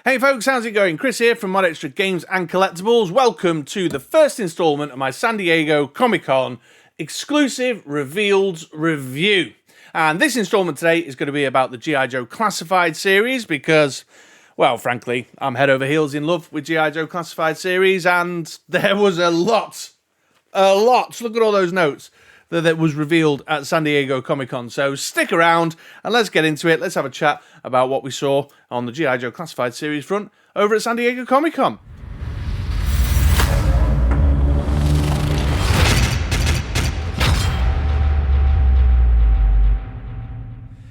Hey folks, how's it going? Chris here from Mod Extra Games and Collectibles. Welcome to the first instalment of my San Diego Comic-Con exclusive revealed review. And this instalment today is going to be about the G.I. Joe Classified series because, well, frankly, I'm head over heels in love with G.I. Joe Classified series, and there was a lot, look at all those notes, that was revealed at San Diego Comic-Con. So stick around and let's get into it. Let's have a chat about what we saw on the G.I. Joe Classified series front over at San Diego Comic-Con.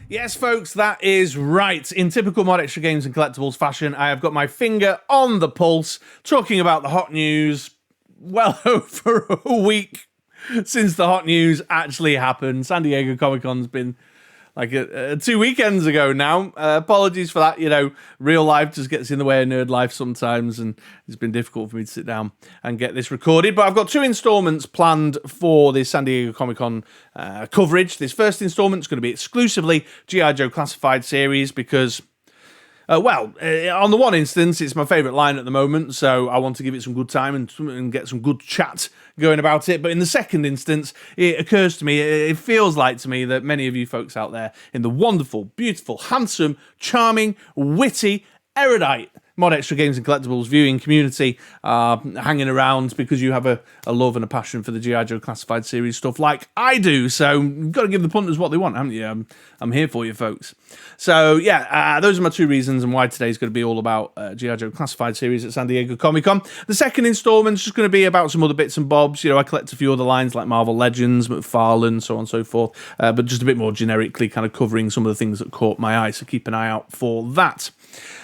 Yes, folks, that is right. In typical Mod Extra Games and Collectibles fashion, I have got my finger on the pulse, talking about the hot news well over a week since the hot news actually happened. San Diego Comic-Con's been like 2 weekends ago now. Apologies for that. You know, real life just gets in the way of nerd life sometimes, and it's been difficult for me to sit down and get this recorded. But I've got 2 installments planned for this San Diego Comic-Con coverage. This first installment is going to be exclusively G.I. Joe Classified series because, on the one instance, it's my favourite line at the moment, so I want to give it some good time and get some good chat going about it. But in the second instance, it occurs to me, it feels like to me that many of you folks out there in the wonderful, beautiful, handsome, charming, witty, erudite Mod Extra Games and Collectibles viewing community are hanging around because you have a love and a passion for the G.I. Joe Classified series stuff like I do. So you've got to give the punters what they want, haven't you? I'm here for you, folks. So yeah, those are my 2 reasons and why today's going to be all about G.I. Joe Classified series at San Diego Comic-Con. The second installment is just going to be about some other bits and bobs. You know, I collect a few other lines like Marvel Legends, McFarlane, so on and so forth, but just a bit more generically kind of covering some of the things that caught my eye. So keep an eye out for that.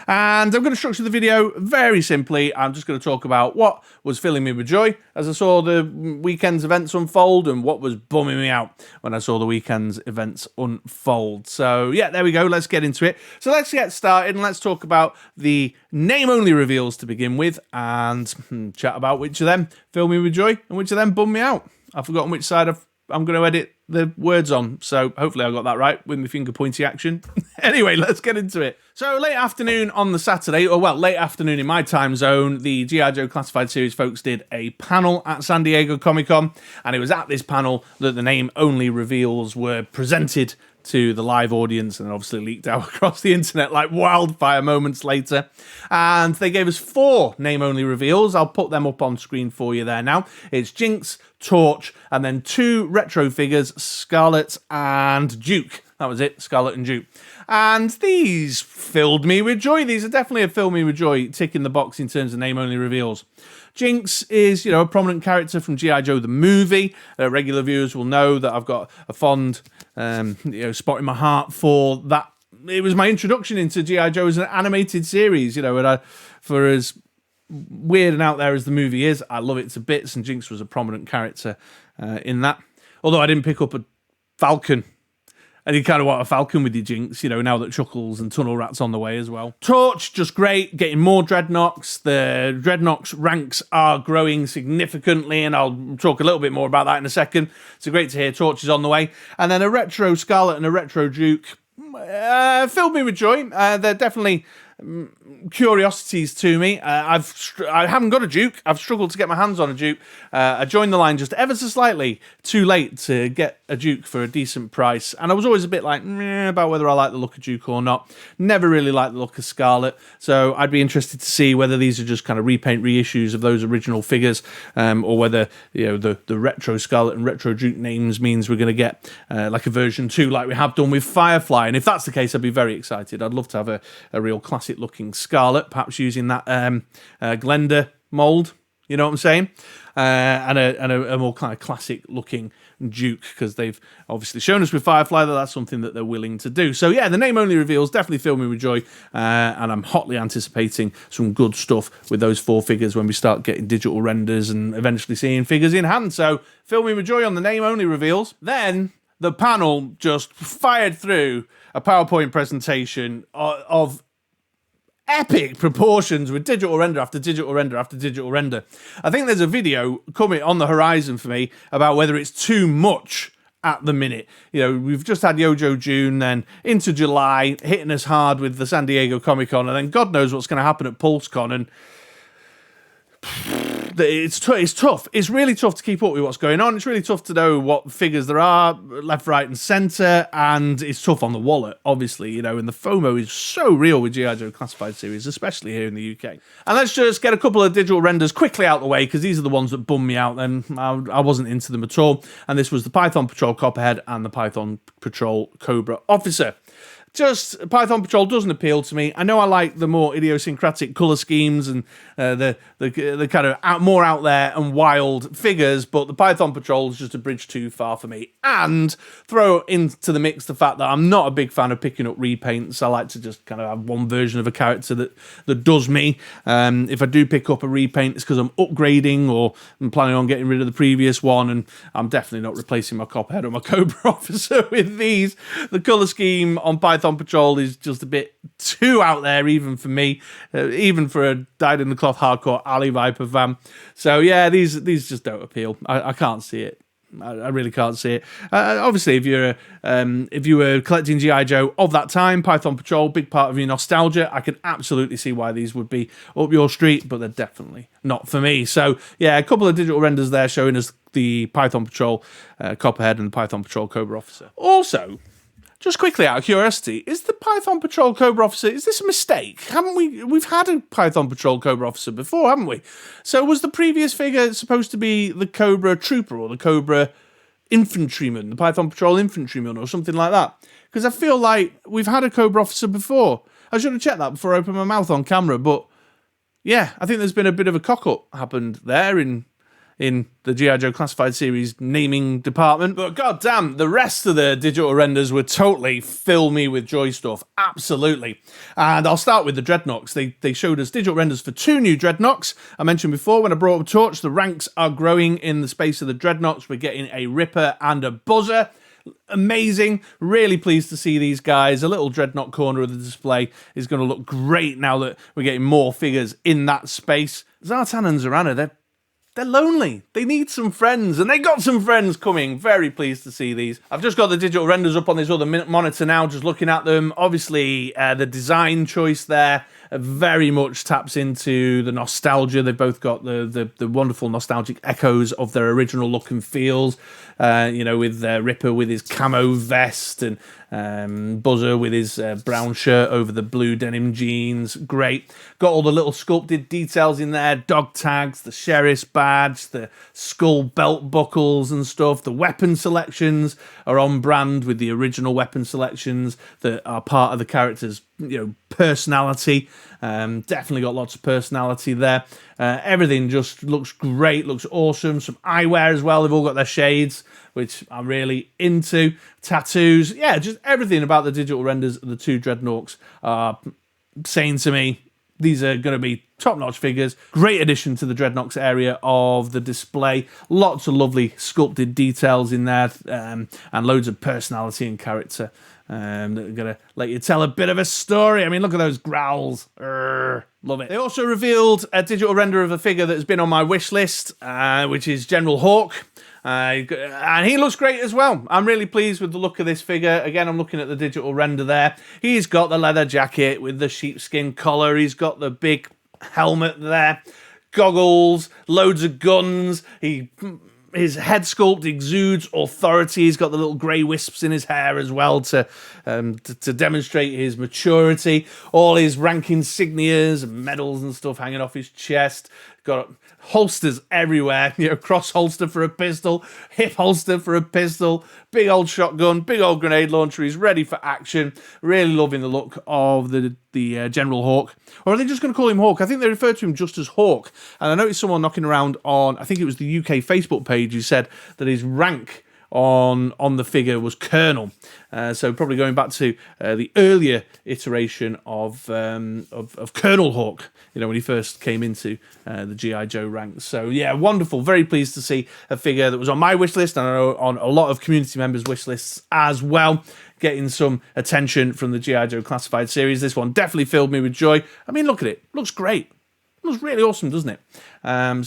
And I'm going to structure the video very simply. I'm just going to talk about what was filling me with joy as I saw the weekend's events unfold and what was bumming me out when I saw the weekend's events unfold. So yeah, there we go. Let's get into it. So let's get started and let's talk about the name-only reveals to begin with and chat about which of them fill me with joy and which of them bum me out. I've forgotten which side I'm going to edit the words on, so hopefully I got that right with my finger pointy action. Anyway, let's get into it. So late afternoon on the Saturday, late afternoon in my time zone, the G.I. Joe Classified series folks did a panel at San Diego Comic-Con, and it was at this panel that the name-only reveals were presented to the live audience and obviously leaked out across the internet like wildfire moments later. And they gave us 4 name-only reveals. I'll put them up on screen for you there now. It's Jinx, Torch, and then 2 retro figures, Scarlet and Duke. That was it, Scarlet and Duke. And these filled me with joy. These are definitely a fill me with joy tick in the box in terms of name-only reveals. Jinx is, a prominent character from G.I. Joe the movie. Regular viewers will know that I've got a fond, spot in my heart for that. It was my introduction into G.I. Joe as an animated series, and for as weird and out there as the movie is, I love it to bits, and Jinx was a prominent character in that. Although I didn't pick up a Falcon. And you kind of want a Falcon with your Jinx, now that Chuckles and Tunnel Rat's on the way as well. Torch, just great, getting more Dreadnoughts. The Dreadnoughts ranks are growing significantly, and I'll talk a little bit more about that in a second. So great to hear Torch is on the way. And then a retro Scarlet and a retro Duke filled me with joy. They're definitely curiosities to me. I haven't got a Duke. I've struggled to get my hands on a Duke. I joined the line just ever so slightly too late to get a Duke for a decent price, and I was always a bit like meh about whether I like the look of Duke or not. Never really liked the look of Scarlet, so I'd be interested to see whether these are just kind of repaint reissues of those original figures, or whether the retro Scarlet and retro Duke names means we're going to get like a version 2 like we have done with Firefly. And if that's the case, I'd be very excited. I'd love to have a real classic looking Scarlet, perhaps using that Glenda mold, you know what I'm saying, and a more kind of classic looking Duke, because they've obviously shown us with Firefly that that's something that they're willing to do. So yeah, the name only reveals definitely fill me with joy, and I'm hotly anticipating some good stuff with those 4 figures when we start getting digital renders and eventually seeing figures in hand. So fill me with joy on the name only reveals. Then the panel just fired through a PowerPoint presentation of epic proportions with digital render after digital render after digital render. I think there's a video coming on the horizon for me about whether it's too much at the minute. You know, we've just had Yojo June, then into July, hitting us hard with the San Diego Comic-Con, and then God knows what's going to happen at PulseCon, and it's tough. It's really tough to keep up with what's going on. It's really tough to know what figures there are, left, right, and centre, and it's tough on the wallet, obviously, you know, and the FOMO is so real with G.I. Joe Classified Series, especially here in the UK. And let's just get a couple of digital renders quickly out the way, because these are the ones that bummed me out then. I wasn't into them at all. And this was the Python Patrol Copperhead and the Python Patrol Cobra Officer. Just Python Patrol doesn't appeal to me. I know I like the more idiosyncratic colour schemes and the kind of more out there and wild figures, but the Python Patrol is just a bridge too far for me. And throw into the mix the fact that I'm not a big fan of picking up repaints. I like to just kind of have one version of a character that does me. If I do pick up a repaint, it's because I'm upgrading or I'm planning on getting rid of the previous one, and I'm definitely not replacing my Copperhead or my Cobra Officer with these. The colour scheme on Python Patrol is just a bit too out there, even for me, even for a dyed-in-the-cloth hardcore alley Viper Vamp. So yeah, these just don't appeal. I can't see it. I really can't see it. Obviously, if you were collecting G.I. Joe of that time, Python Patrol, big part of your nostalgia, I can absolutely see why these would be up your street, but they're definitely not for me. So yeah, a couple of digital renders there showing us the Python Patrol Copperhead and the Python Patrol Cobra Officer. Also, just quickly out of curiosity, is the Python Patrol Cobra Officer, is this a mistake? We've had a Python Patrol Cobra Officer before, haven't we? So was the previous figure supposed to be the Cobra Trooper or the Cobra Infantryman, the Python Patrol Infantryman or something like that? Because I feel like we've had a Cobra Officer before. I should have checked that before I opened my mouth on camera, but yeah, I think there's been a bit of a cock-up happened there in the G.I. Joe Classified Series naming department. But goddamn, the rest of the digital renders were totally fill me with joy stuff. Absolutely. And I'll start with the Dreadnoughts. They showed us digital renders for 2 new Dreadnoughts. I mentioned before when I brought up a torch, the ranks are growing in the space of the Dreadnoughts. We're getting a Ripper and a Buzzer. Amazing. Really pleased to see these guys. A little Dreadnought corner of the display is going to look great now that we're getting more figures in that space. Zartan and Zorana, they're lonely. They need some friends, and they got some friends coming. Very pleased to see these. I've just got the digital renders up on this other monitor now, just looking at them. Obviously, the design choice there very much taps into the nostalgia. They've both got the wonderful nostalgic echoes of their original look and feels. You know, with Ripper with his camo vest and Buzzer with his brown shirt over the blue denim jeans. Great. Got all the little sculpted details in there. Dog tags, the sheriff's badge, the skull belt buckles and stuff. The weapon selections are on brand with the original weapon selections that are part of the character's, you know, personality. Definitely got lots of personality there. Everything just looks great, looks awesome. Some eyewear as well. They've all got their shades, which I'm really into. Tattoos. Yeah, just everything about the digital renders of the 2 Dreadnoughts are saying to me, these are going to be top-notch figures. Great addition to the Dreadnoughts area of the display. Lots of lovely sculpted details in there, and loads of personality and character that are going to let you tell a bit of a story. I mean, look at those growls. Love it. They also revealed a digital render of a figure that has been on my wish list, which is General Hawk. And he looks great as well. I'm really pleased with the look of this figure. Again, I'm looking at the digital render there. He's got the leather jacket with the sheepskin collar. He's got the big helmet there. Goggles, loads of guns. His head sculpt exudes authority. He's got the little grey wisps in his hair as well to demonstrate his maturity. All his rank insignias and medals and stuff hanging off his chest. Got holsters everywhere, you know, cross holster for a pistol, hip holster for a pistol, big old shotgun, big old grenade launcher. He's ready for action. Really loving the look of the General Hawk. Or are they just going to call him Hawk? I think they refer to him just as Hawk. And I noticed someone knocking around on, I think it was the UK Facebook page, who said that his rank on the figure was Colonel. So probably going back to the earlier iteration of Colonel Hawk, you know, when he first came into the G.I. Joe ranks. So yeah, wonderful. Very pleased to see a figure that was on my wish list and I know on a lot of community members' wish lists as well, getting some attention from the G.I. Joe Classified series. This one definitely filled me with joy. I mean, look at it. Looks great. Looks really awesome, doesn't it?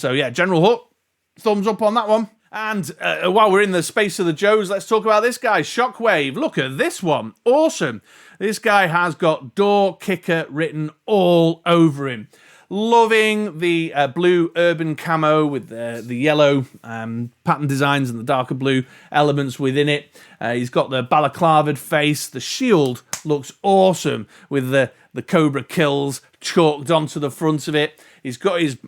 So yeah, General Hawk, thumbs up on that one. And while we're in the space of the Joes, let's talk about this guy, Shockwave. Look at this one. Awesome. This guy has got door kicker written all over him. Loving the blue urban camo with the yellow pattern designs and the darker blue elements within it. He's got the balaclavaed face. The shield looks awesome with the Cobra kills chalked onto the front of it. He's got his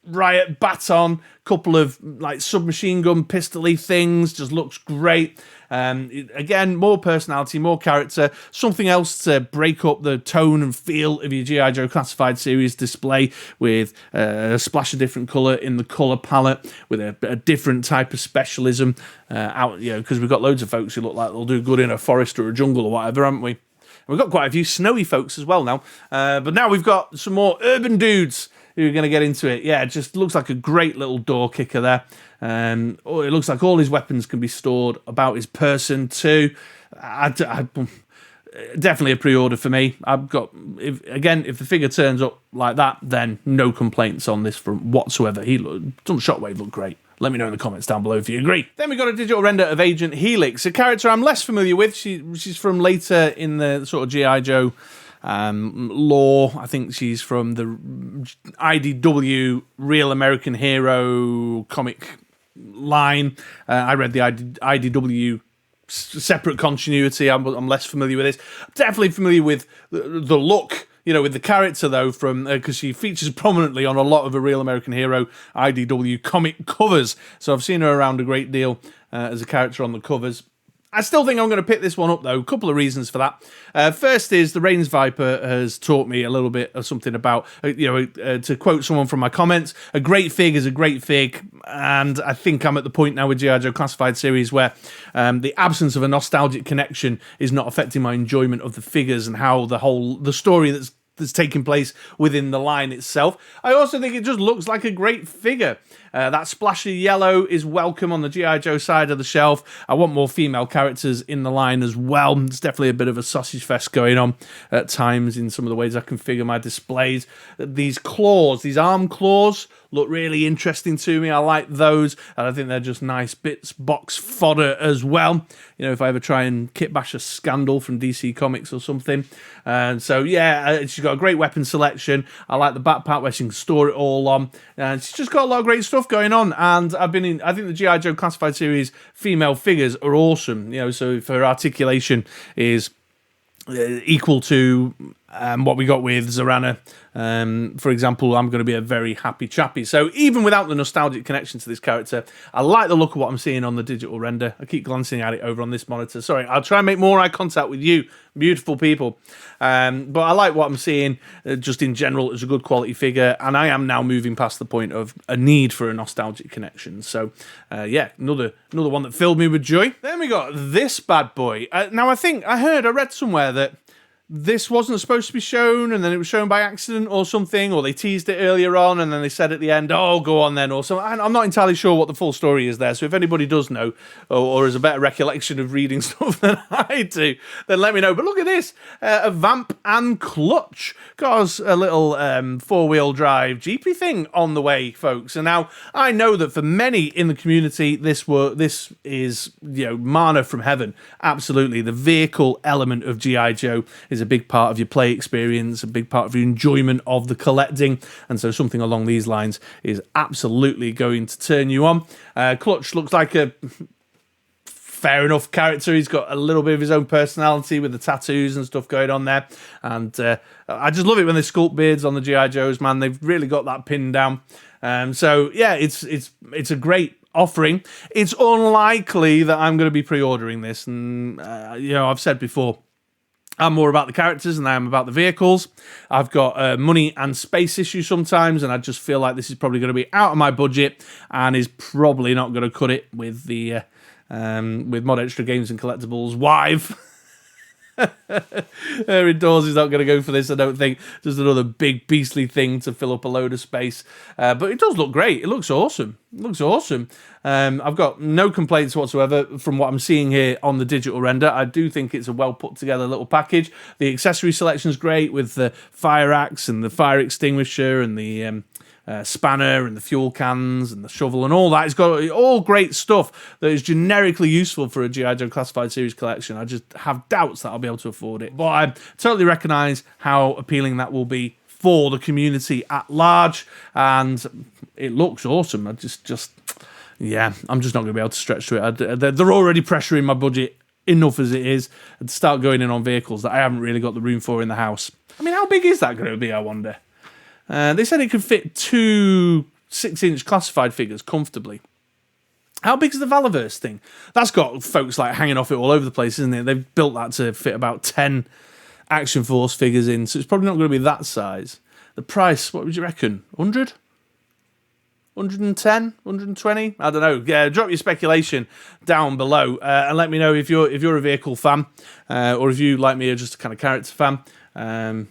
riot baton, couple of like submachine gun pistol-y things, just looks great. Again, more personality, more character, something else to break up the tone and feel of your G.I. Joe Classified Series display with a splash of different colour in the colour palette, with a different type of specialism out, you know, because we've got loads of folks who look like they'll do good in a forest or a jungle or whatever, haven't we? And we've got quite a few snowy folks as well now, but now we've got some more urban dudes who are going to get into it. Yeah, it just looks like a great little door kicker there. It looks like all his weapons can be stored about his person too. Definitely a pre-order for me. I've got, if the figure turns up like that, then no complaints on this front whatsoever. Doesn't Shockwave look great? Let me know in the comments down below if you agree. Then we got a digital render of Agent Helix, a character I'm less familiar with. She's from later in the sort of G.I. Joe lore. I think she's from the IDW Real American Hero comic line. I read the IDW separate continuity. I'm less familiar with this. I'm definitely familiar with the look, you know, with the character though, from because she features prominently on a lot of the Real American Hero IDW comic covers. So I've seen her around a great deal as a character on the covers. I still think I'm going to pick this one up, though. A couple of reasons for that. First is the Reigns Viper has taught me a little bit of something about, to quote someone from my comments, a great fig is a great fig. And I think I'm at the point now with G.I. Joe Classified Series where the absence of a nostalgic connection is not affecting my enjoyment of the figures and how the story that's taking place within the line itself. I also think it just looks like a great figure. That splashy yellow is welcome on the G.I. Joe side of the shelf. I want more female characters in the line as well. There's definitely a bit of a sausage fest going on at times in some of the ways I configure my displays. These claws, these arm claws, look really interesting to me. I like those, and I think they're just nice bits box fodder as well. You know, if I ever try and kitbash a Scandal from DC Comics or something. And so, yeah, she's got a great weapon selection. I like the backpack where she can store it all on. And she's just got a lot of great stuff going on. And I think the G.I. Joe Classified Series female figures are awesome. You know, so if her articulation is equal to what we got with Zorana, for example, I'm going to be a very happy chappy. So even without the nostalgic connection to this character, I like the look of what I'm seeing on the digital render. I keep glancing at it over on this monitor. Sorry, I'll try and make more eye contact with you, beautiful people. But I like what I'm seeing just in general as a good quality figure, and I am now moving past the point of a need for a nostalgic connection. So yeah, another one that filled me with joy. Then we got this bad boy. Now I read somewhere that this wasn't supposed to be shown, and then it was shown by accident or something, or they teased it earlier on, and then they said at the end, oh, go on then, or something. I'm not entirely sure what the full story is there, so if anybody does know, or has a better recollection of reading stuff than I do, then let me know. But look at this, a Vamp and Clutch. Got a little four-wheel drive Jeepy thing on the way, folks. And now, I know that for many in the community, this is, you know, manna from heaven. Absolutely. The vehicle element of G.I. Joe is a big part of your play experience, a big part of your enjoyment of the collecting, and so something along these lines is absolutely going to turn you on. Clutch looks like a fair enough character. He's got a little bit of his own personality with the tattoos and stuff going on there, and I just love it when they sculpt beards on the G.I. Joes, man. They've really got that pinned down. So yeah, it's a great offering. It's unlikely that I'm going to be pre-ordering this, and I've said before, I'm more about the characters than I am about the vehicles. I've got money and space issues sometimes, and I just feel like this is probably going to be out of my budget and is probably not going to cut it with the with Mod Extra Games and Collectibles wife. Her indoors is not going to go for this, I don't think. Just another big beastly thing to fill up a load of space. But it does look great. It looks awesome. It looks awesome. I've got no complaints whatsoever from what I'm seeing here on the digital render. I do think it's a well put together little package. The accessory selection is great with the fire axe and the fire extinguisher and the spanner and the fuel cans and the shovel and all that. It's got all great stuff that is generically useful for a G.I. Joe Classified Series collection. I just have doubts that I'll be able to afford it. But I totally recognise how appealing that will be for the community at large. And it looks awesome. Yeah, I'm just not going to be able to stretch to it. They're already pressuring my budget enough as it is, and to start going in on vehicles that I haven't really got the room for in the house. I mean, how big is that going to be, I wonder? They said it could fit 2 6-inch classified figures comfortably. How big is the Valaverse thing? That's got folks like hanging off it all over the place, isn't it? They've built that to fit about 10 Action Force figures in, so it's probably not going to be that size. The price, what would you reckon? 100? 110, 120, I don't know. Yeah, drop your speculation down below and let me know if you're a vehicle fan or if you, like me, are just a kind of character fan.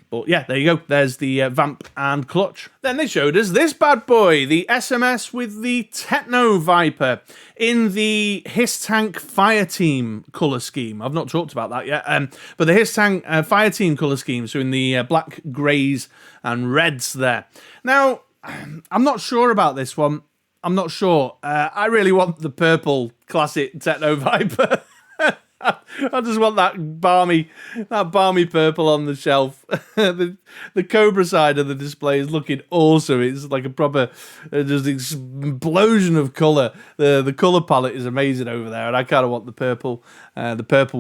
But yeah, there you go. There's the Vamp and Clutch. Then they showed us this bad boy, the SMS with the Techno Viper in the Hiss Tank Fire Team colour scheme. I've not talked about that yet, but the Hiss Tank Fire Team colour scheme, so in the black, greys and reds there. Now, I'm not sure about this one. I'm not sure. I really want the purple classic Techno Viper. I just want that balmy purple on the shelf. the Cobra side of the display is looking awesome. It's like a proper just explosion of colour. The colour palette is amazing over there, and I kind of want the purple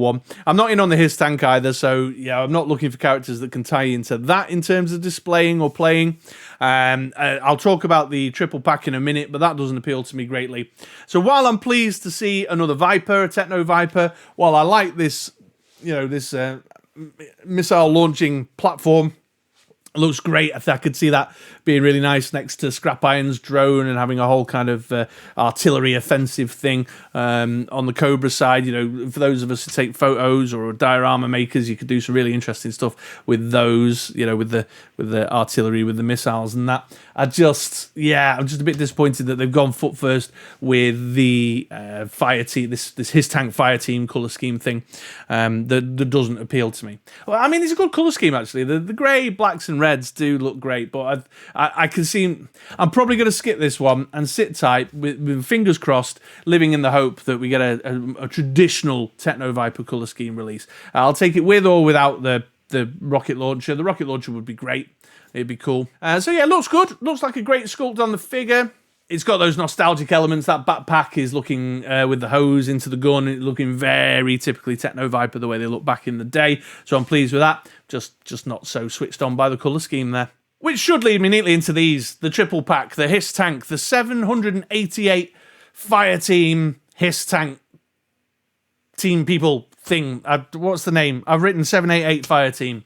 one. I'm not in on the Hiss Tank either, so yeah, I'm not looking for characters that can tie into that in terms of displaying or playing. I'll talk about the triple pack in a minute, but that doesn't appeal to me greatly. So while I'm pleased to see another Viper, a Techno Viper, while I like this, this missile launching platform, it looks great. I could see that being really nice next to Scrap Iron's drone and having a whole kind of artillery offensive thing on the Cobra side. For those of us who take photos or diorama makers, you could do some really interesting stuff with those. With the artillery, with the missiles and that. I'm just a bit disappointed that they've gone foot first with the fire team, this Hiss Tank Fire Team colour scheme thing that doesn't appeal to me. Well, I mean, it's a good colour scheme actually. The grey, blacks and reds do look great, but I can see I'm probably going to skip this one and sit tight with fingers crossed, living in the hope that we get a traditional Techno Viper colour scheme release. I'll take it with or without the rocket launcher. The rocket launcher would be great. It'd be cool. So yeah, looks good. Looks like a great sculpt on the figure. It's got those nostalgic elements. That backpack is looking with the hose into the gun. It's looking very typically Techno Viper the way they look back in the day. So I'm pleased with that. Just not so switched on by the colour scheme there. Which should lead me neatly into these. The triple pack, the Hiss Tank, the 788 Fire Team Hiss Tank Team People thing. What's the name? I've written 788 Fire Team.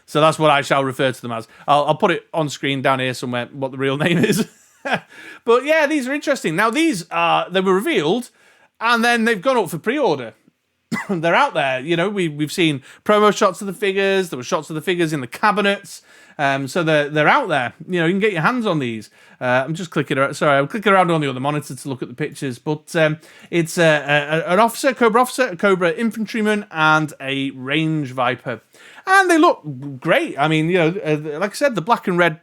So that's what I shall refer to them as. I'll put it on screen down here somewhere, what the real name is. But yeah, these are interesting. Now these they were revealed and then they've gone up for pre-order. They're out there. We've seen promo shots of the figures. There were shots of the figures in the cabinets. So they're out there. You can get your hands on these. I'm just clicking around. Sorry, I'm clicking around on the other monitor to look at the pictures. But it's an officer, Cobra Officer, a Cobra Infantryman, and a Range Viper. And they look great. I mean, like I said, the black and red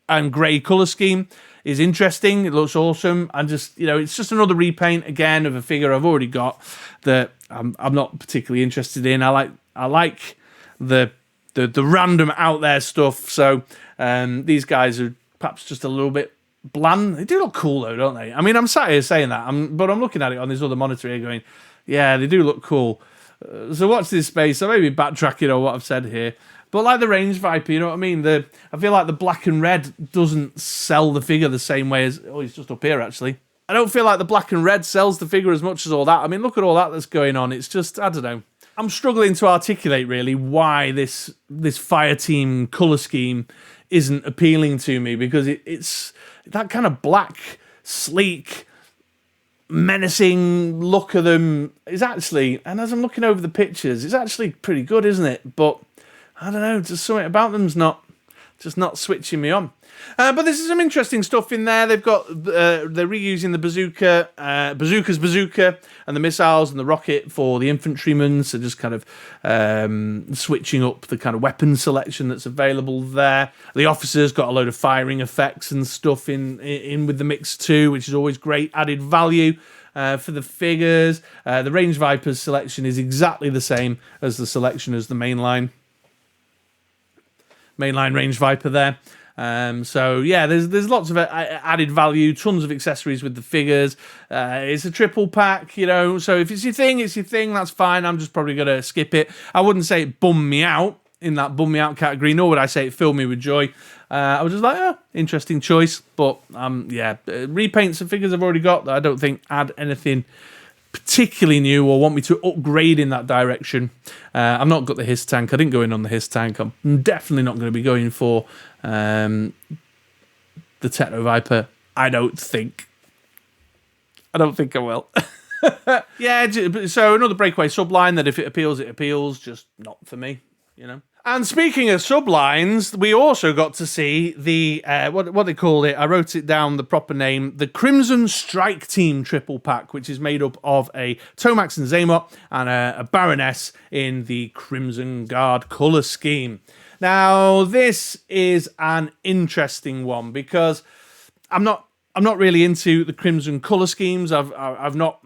and grey colour scheme is interesting. It looks awesome. And it's just another repaint again of a figure I've already got that I'm not particularly interested in. I like the random out there stuff. So these guys are perhaps just a little bit bland. They do look cool though, don't they? I mean, I'm sat here saying that, but I'm looking at it on this other monitor here going, yeah, they do look cool. So watch this space. I may be backtracking on what I've said here. But like the Range Viper, you know what I mean? I feel like the black and red doesn't sell the figure the same way as... Oh, he's just up here, actually. I don't feel like the black and red sells the figure as much as all that. I mean, look at all that that's going on. It's just, I don't know. I'm struggling to articulate, really, why this Fire Team colour scheme isn't appealing to me, because it's that kind of black, sleek, menacing look of them is actually, and as I'm looking over the pictures, it's actually pretty good, isn't it? But I don't know, just something about them's not just not switching me on. But there's some interesting stuff in there. They've got they're reusing the bazooka's bazooka and the missiles and the rocket for the infantrymen. So just kind of switching up the kind of weapon selection that's available there. The officer's got a load of firing effects and stuff in with the mix too, which is always great added value. For the figures, the Range Viper's selection is exactly the same as the selection as the mainline Range Viper there. So yeah, there's lots of added value, tons of accessories with the figures. It's a triple pack, you know, so if it's your thing, that's fine. I'm just probably going to skip it. I wouldn't say it bummed me out in that bum me out category, nor would I say it filled me with joy. I was just like, oh, interesting choice. But yeah, repaints and figures I've already got that I don't think add anything particularly new or want me to upgrade in that direction. I've not got the Hiss tank. I didn't go in on the Hiss tank. I'm definitely not going to be going for the Techno Viper. I don't think I will. Yeah, so another breakaway subline that if it appeals, it appeals. Just not for me, you know. And speaking of sublines, we also got to see the, what they called it, I wrote it down, the proper name, the Crimson Strike Team triple pack, which is made up of a Tomax and Zaymot and a Baroness in the Crimson Guard colour scheme. Now, this is an interesting one because I'm not really into the Crimson colour schemes. I've not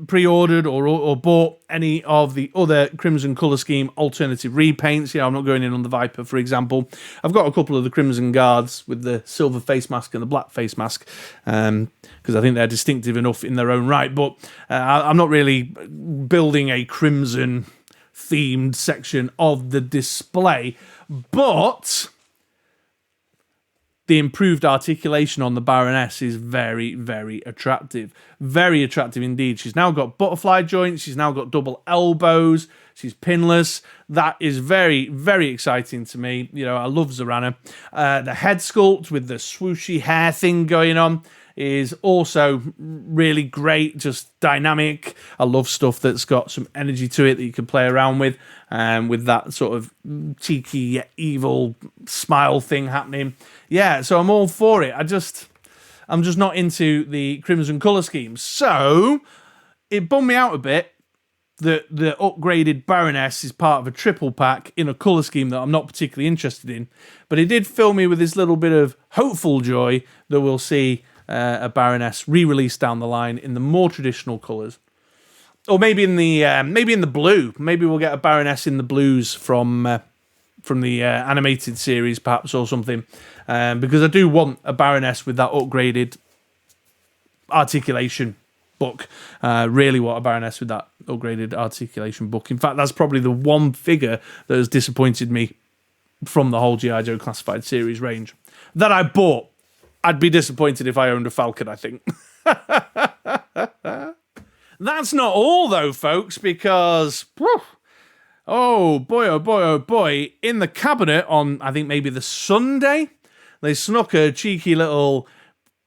pre-ordered or bought any of the other Crimson colour scheme alternative repaints. You know, I'm not going in on the Viper, for example. I've got a couple of the Crimson Guards with the silver face mask and the black face mask because I think they're distinctive enough in their own right, but I'm not really building a Crimson themed section of the display. But the improved articulation on the Baroness is very, very attractive. Very attractive indeed. She's now got butterfly joints. She's now got double elbows. She's pinless. That is very, very exciting to me. You know, I love Zorana. The head sculpt with the swooshy hair thing going on is also really great, just dynamic. I love stuff that's got some energy to it that you can play around with that sort of cheeky yet evil smile thing happening. Yeah, so I'm all for it. I'm just not into the Crimson colour scheme. So it bummed me out a bit that the upgraded Baroness is part of a triple pack in a colour scheme that I'm not particularly interested in. But it did fill me with this little bit of hopeful joy that we'll see a Baroness re-released down the line in the more traditional colours, or maybe in the blue. Maybe we'll get a Baroness in the blues from the animated series, perhaps, or something. Because I do want a Baroness with that upgraded articulation book. Really want a Baroness with that upgraded articulation book. In fact, that's probably the one figure that has disappointed me from the whole G.I. Joe Classified series range that I bought. I'd be disappointed if I owned a Falcon, I think. That's not all, though, folks, because, oh boy, in the cabinet on, I think, maybe the Sunday, they snuck a cheeky little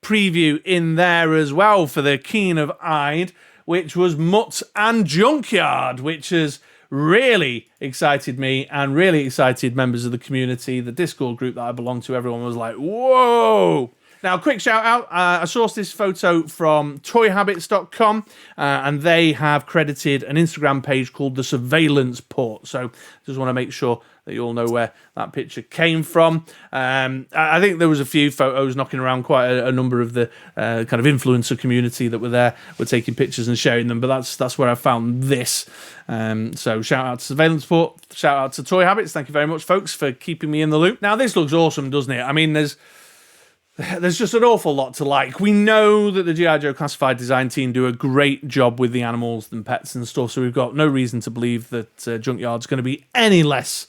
preview in there as well for the keen of eyed, which was Mutts Junkyard, which has really excited me and really excited members of the community. The Discord group that I belong to, everyone was like, whoa! Now, quick shout out. I sourced this photo from toyhabits.com and they have credited an Instagram page called The Surveillance Port. So just want to make sure that you all know where that picture came from. I think there was a few photos knocking around, quite a number of the kind of influencer community that were there, were taking pictures and sharing them, but that's where I found this. So shout out to Surveillance Port, shout out to Toy Habits. Thank you very much, folks, for keeping me in the loop. Now, this looks awesome, doesn't it? I mean, there's just an awful lot to like. We know that the G.I. Joe Classified design team do a great job with the animals and pets and stuff, so we've got no reason to believe that Junkyard's going to be any less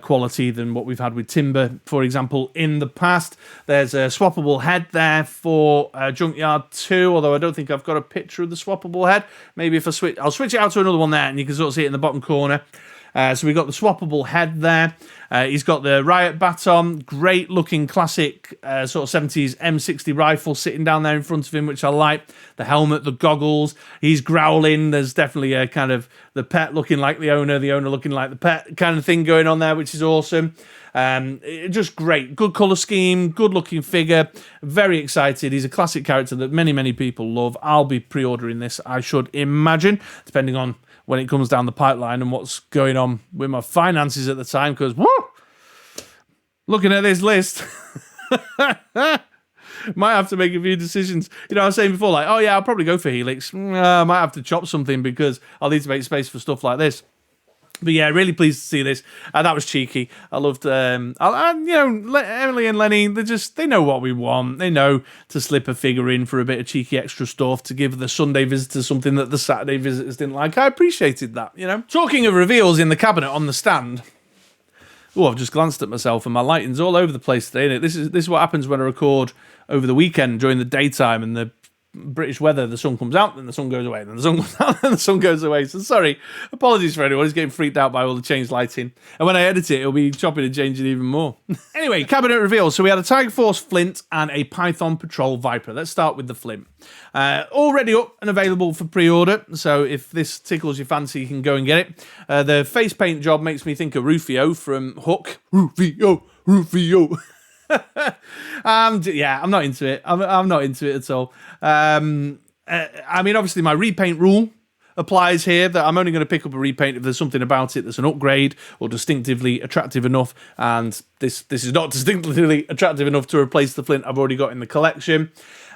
quality than what we've had with Timber, for example, in the past. There's a swappable head there for Junkyard 2, although I don't think I've got a picture of the swappable head. Maybe if I'll switch it out to another one there, and you can sort of see it in the bottom corner. So we've got the swappable head there. He's got the riot baton, great looking classic sort of 70s M60 rifle sitting down there in front of him, which I like. The helmet, the goggles. He's growling. There's definitely a kind of the pet looking like the owner looking like the pet kind of thing going on there, which is awesome. Just great. Good colour scheme, good looking figure. Very excited. He's a classic character that many people love. I'll be pre-ordering this, I should imagine, depending on when it comes down the pipeline and what's going on with my finances at the time, because, woo! Looking at this list, might have to make a few decisions. You know, I was saying before, like, oh yeah, I'll probably go for Helix. I might have to chop something because I'll need to make space for stuff like this. But yeah, really pleased to see this. That was cheeky. I loved, you know, Emily and Lenny, they know what we want. They know to slip a figure in for a bit of cheeky extra stuff, to give the Sunday visitors something that the Saturday visitors didn't like. I appreciated that, you know. Talking of reveals in the cabinet on the stand. Oh, I've just glanced at myself and my lighting's all over the place today, innit? This is what happens when I record over the weekend during the daytime and the British weather. The sun comes out, then the sun goes away, then the sun comes out, then the sun goes away. So sorry, apologies for anyone who's getting freaked out by all the changed lighting. And when I edit it, it'll be chopping and changing even more. Anyway, cabinet reveals. So we had a Tiger Force Flint and a Python Patrol Viper. Let's start with the Flint. Already up and available for pre-order. So if this tickles your fancy, you can go and get it. The face paint job makes me think of Rufio from Hook. Rufio. Yeah, I'm not into it. I'm not into it at all. I mean, obviously, my repaint rule applies here, that I'm only going to pick up a repaint if there's something about it that's an upgrade or distinctively attractive enough. And this is not distinctively attractive enough to replace the Flint I've already got in the collection.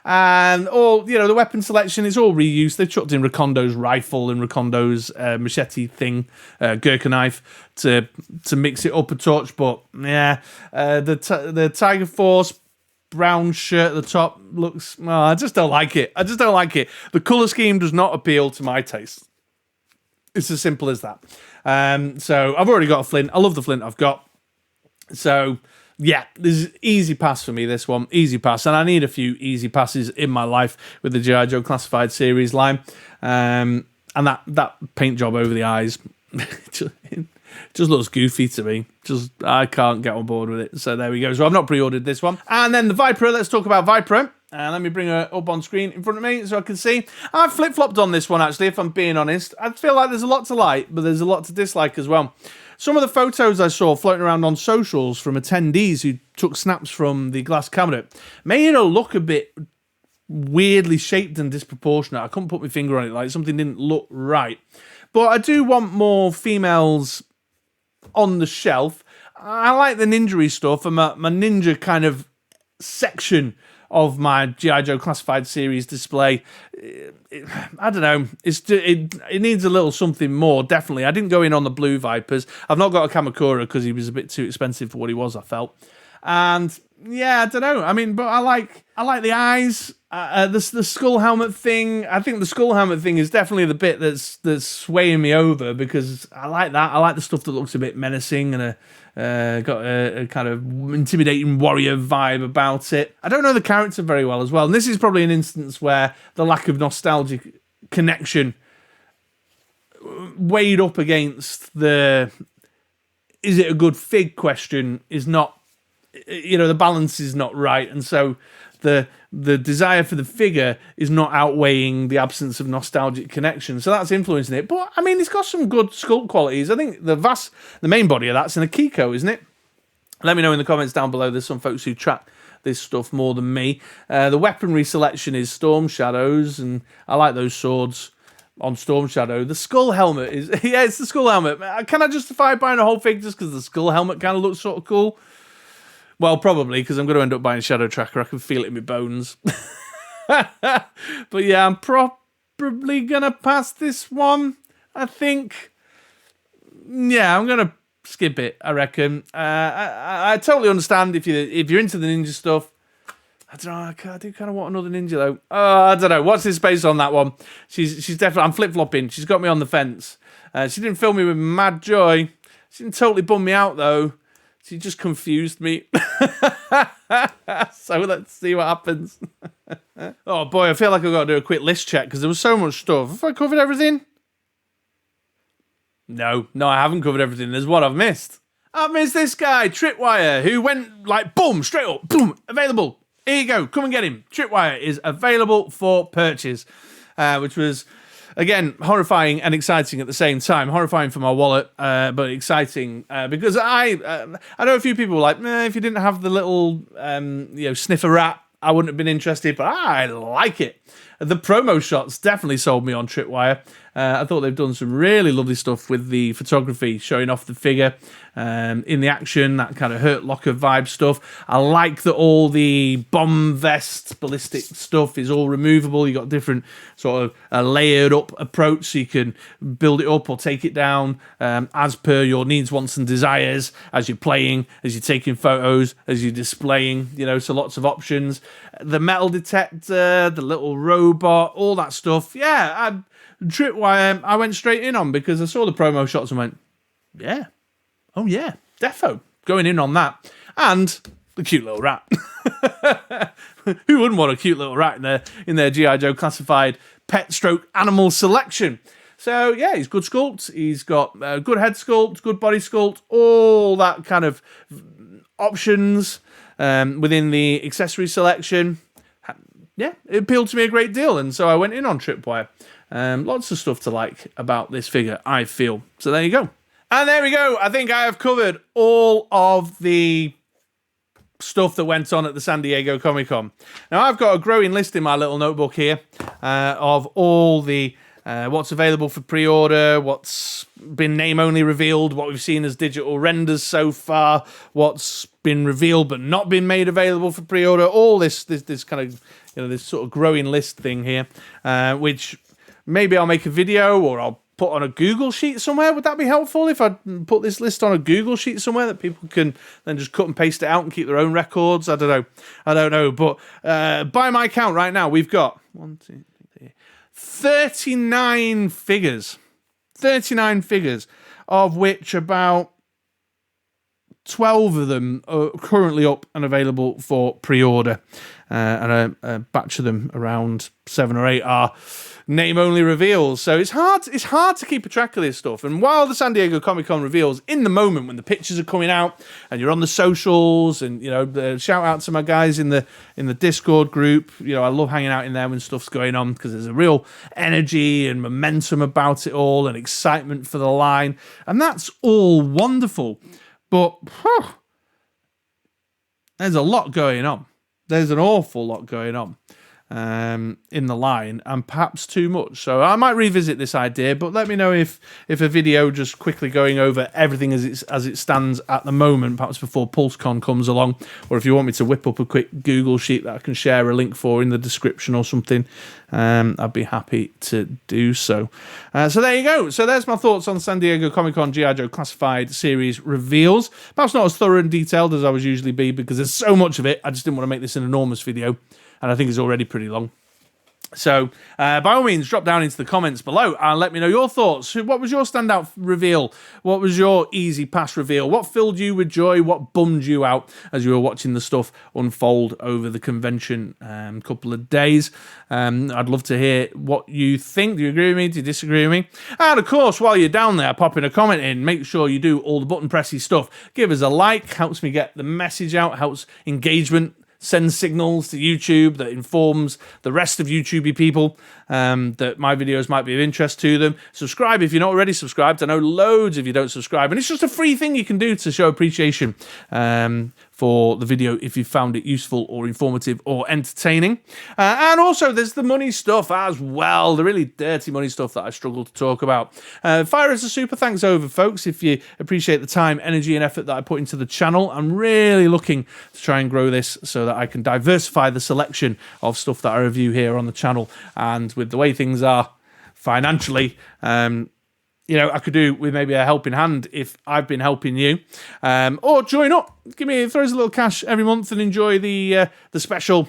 And all, you know, the weapon selection is all reused. They've chucked in Rekondo's rifle and Rekondo's machete thing, Gurkha knife, to mix it up a touch. But yeah, the Tiger Force brown shirt at the top looks, I just don't like it. The colour scheme does not appeal to my taste. It's as simple as that. So I've already got a Flint. I love the Flint I've got. So yeah, this is easy pass for me, this one. Easy pass. And I need a few easy passes in my life with the G.I. Joe Classified Series line. And that paint job over the eyes just looks goofy to me. I can't get on board with it. So there we go. So I've not pre-ordered this one. And then the Viper. Let's talk about Viper. Let me bring her up on screen in front of me so I can see. I've flip-flopped on this one, actually, if I'm being honest. I feel like there's a lot to like, but there's a lot to dislike as well. Some of the photos I saw floating around on socials from attendees who took snaps from the glass cabinet made it look a bit weirdly shaped and disproportionate. I couldn't put my finger on it, like something didn't look right. But I do want more females on the shelf. I like the ninja stuff, and my ninja kind of section of my G.I. Joe Classified Series display. I don't know. It needs a little something more, definitely. I didn't go in on the blue Vipers. I've not got a Kamakura because he was a bit too expensive for what he was, I felt. And yeah, I don't know. I mean, but I like the eyes. The skull helmet thing. I think the skull helmet thing is definitely the bit that's swaying me over, because I like that. I like the stuff that looks a bit menacing and got a kind of intimidating warrior vibe about it. I don't know the character very well as well, and this is probably an instance where the lack of nostalgic connection weighed up against the is it a good fig question is not, you know, the balance is not right, and so the desire for the figure is not outweighing the absence of nostalgic connection. So that's influencing it. But, I mean, it's got some good sculpt qualities. I think the main body of that's in a Kiko, isn't it? Let me know in the comments down below. There's some folks who track this stuff more than me. The weaponry selection is Storm Shadows, and I like those swords on Storm Shadow. The skull helmet is... yeah, it's the skull helmet. Can I justify buying a whole fig just because the skull helmet kind of looks sort of cool? Well, probably, because I'm going to end up buying Shadow Tracker. I can feel it in my bones. But yeah, I'm probably going to pass this one, I think. Yeah, I'm going to skip it, I reckon. I totally understand if you're into the ninja stuff. I don't know, I do kind of want another ninja, though. Oh, I don't know. What's his space on that one? She's definitely... I'm flip-flopping. She's got me on the fence. She didn't fill me with mad joy. She didn't totally bum me out, though. She just confused me. So let's see what happens. Oh boy, I feel like I've got to do a quick list check because there was so much stuff. Have I covered everything? No, I haven't covered everything. There's one I've missed. I've missed this guy, Tripwire, who went like, boom, straight up, boom, available. Here you go, come and get him. Tripwire is available for purchase, which was, again, horrifying and exciting at the same time. Horrifying for my wallet, but exciting because I know a few people were like, if you didn't have the little, sniffer rat, I wouldn't have been interested, but I like it. The promo shots definitely sold me on Tripwire. I thought they've done some really lovely stuff with the photography, showing off the figure in the action, that kind of Hurt Locker vibe stuff. I like that all the bomb vest, ballistic stuff is all removable. You got different sort of a layered up approach, so you can build it up or take it down as per your needs, wants, and desires as you're playing, as you're taking photos, as you're displaying, so lots of options. The metal detector, the little robot, all that stuff. Yeah, Tripwire, I went straight in on because I saw the promo shots and went, yeah, oh yeah, defo, going in on that. And the cute little rat. Who wouldn't want a cute little rat in their G.I. Joe classified pet stroke animal selection? So yeah, he's good sculpt. He's got good head sculpt, good body sculpt, all that kind of options within the accessory selection. Yeah, it appealed to me a great deal, and so I went in on Tripwire. Lots of stuff to like about this figure, I feel. So there you go. And there we go. I think I have covered all of the stuff that went on at the San Diego Comic-Con. Now, I've got a growing list in my little notebook here of all the what's available for pre-order, what's been name-only revealed, what we've seen as digital renders so far, what's been revealed but not been made available for pre-order, all this kind of, this sort of growing list thing here, which maybe I'll make a video or I'll put on a Google sheet somewhere. Would that be helpful if I put this list on a Google sheet somewhere that people can then just cut and paste it out and keep their own records? I don't know. But by my count right now, we've got 39 figures. 39 figures, of which about 12 of them are currently up and available for pre-order. And a batch of them, around 7 or 8, are name-only reveals. So it's hard to keep a track of this stuff. And while the San Diego Comic-Con reveals, in the moment when the pictures are coming out and you're on the socials, and shout out to my guys in the Discord group. I love hanging out in there when stuff's going on because there's a real energy and momentum about it all and excitement for the line, and that's all wonderful. But there's a lot going on. There's an awful lot going on in the line, and perhaps too much. So I might revisit this idea, but let me know if a video just quickly going over everything as it stands at the moment, perhaps before PulseCon comes along, or if you want me to whip up a quick Google sheet that I can share a link for in the description or something, I'd be happy to do so. So there you go. So there's my thoughts on San Diego Comic-Con G.I. Joe Classified Series reveals. Perhaps not as thorough and detailed as I was usually be, because there's so much of it. I just didn't want to make this an enormous video, and I think it's already pretty long. So, by all means, drop down into the comments below and let me know your thoughts. What was your standout reveal? What was your easy pass reveal? What filled you with joy? What bummed you out as you were watching the stuff unfold over the convention couple of days? I'd love to hear what you think. Do you agree with me? Do you disagree with me? And, of course, while you're down there popping a comment in, make sure you do all the button pressy stuff. Give us a like. Helps me get the message out. Helps engagement. Send signals to YouTube that informs the rest of YouTubey people that my videos might be of interest to them. Subscribe if you're not already subscribed. I know loads of you don't subscribe, and it's just a free thing you can do to show appreciation for the video if you found it useful or informative or entertaining. And also there's the money stuff as well, the really dirty money stuff that I struggle to talk about. Fire us a super thanks over, folks, if you appreciate the time, energy and effort that I put into the channel. I'm really looking to try and grow this so that I can diversify the selection of stuff that I review here on the channel. And with the way things are financially, I could do with maybe a helping hand if I've been helping you, or join up. Throw us a little cash every month and enjoy the special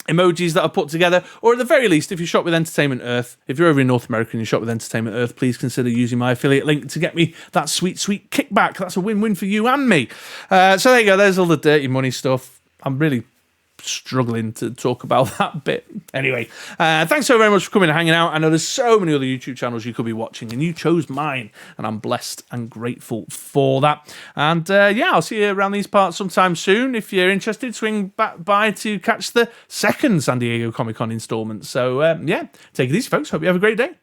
emojis that I've put together. Or at the very least, if you shop with Entertainment Earth, if you're over in North America and you shop with Entertainment Earth, please consider using my affiliate link to get me that sweet, sweet kickback. That's a win-win for you and me. So there you go. There's all the dirty money stuff. I'm really struggling to talk about that bit. Anyway, thanks so very much for coming and hanging out. I know there's so many other YouTube channels you could be watching, and you chose mine, and I'm blessed and grateful for that. And yeah, I'll see you around these parts sometime soon. If you're interested, swing back by to catch the second San Diego Comic-Con installment. So yeah, take it easy, folks. Hope you have a great day.